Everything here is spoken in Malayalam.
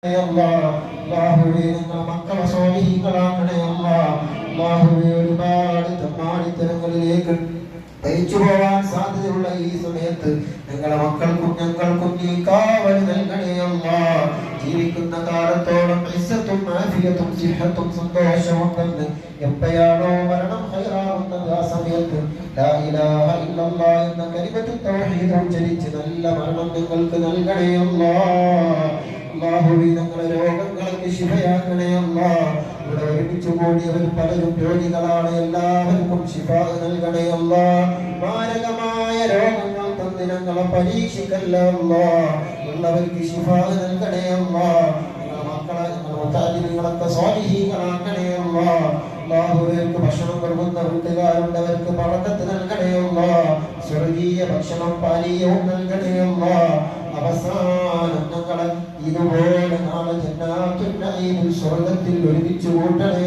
അല്ലാഹുവേ ഞങ്ങൾ മക്കളെ സ്വാലിഹീങ്ങളാക്കണേ അല്ലാഹുവേ ഒരുപാട് തമ്മാടിത്തരങ്ങളിലേക്ക് തയ്ച്ചു പോവാൻ സാധ്യതയുള്ള ഈ സമയത്ത് ഞങ്ങളെ മക്കൾക്കും ഞങ്ങൾക്കും നീ കാവൽ നൽകണേ അല്ലാഹ്. ജീവിക്കുന്ന കാലത്തോളം ഇസ്സത്തും ആഫിയത്തും സിഹത്തും സന്തോഷവും തന്ന് എപ്പോഴാണോ മരണം ഹൈറാവുന്നത് ആ സമയത്ത് ലാ ഇലാഹ ഇല്ലല്ലാഹ് എന്ന കലിമത്തു തൗഹീദ് ഉച്ചരിച്ച് നല്ല മരണം ഞങ്ങൾക്ക് നൽകണേ അല്ലാഹ്. അല്ലാഹുവേ ഞങ്ങളെ രോഗങ്ങൾക്ക് ശിഫയാക്കണേ അല്ലാഹ്. ഇവിടെ ഒരുമിച്ച് കൂടിയവർ പലരും രോഗികളാണ്, എല്ലാവർക്കും ശിഫ നൽകണേ അല്ലാഹ്. മാരകമായ രോഗങ്ങൾ തന്ന് ഞങ്ങളെ പരീക്ഷിക്കല്ല അല്ലാഹ്. ഉള്ളവർക്ക് ശിഫ നൽകണേ അല്ലാഹ്. ഞങ്ങളെ മക്കളെ ഞങ്ങളെ മുത്താലിമികളൊക്കെ സ്വാലിഹീങ്ങളാക്കണേ അല്ലാഹ്. അല്ലാഹുവിലേക്ക് ഭക്ഷണം കൊടുക്കുന്ന വീട്ടുകാരുണ്ടവർക്ക് ബറക്കത്ത് നൽകണേ അല്ലാഹ്. സ്വർഗീയ ഭക്ഷണം പാനീയവും നൽകണേ അല്ലാഹ്. അവസാനം ഞങ്ങളെ ഇതുപോലെ നാളെ ജന്നാത്തുൽ നഈമിൽ സ്വർഗ്ഗത്തിൽ ഒരുമിച്ച് കൂട്ടണേ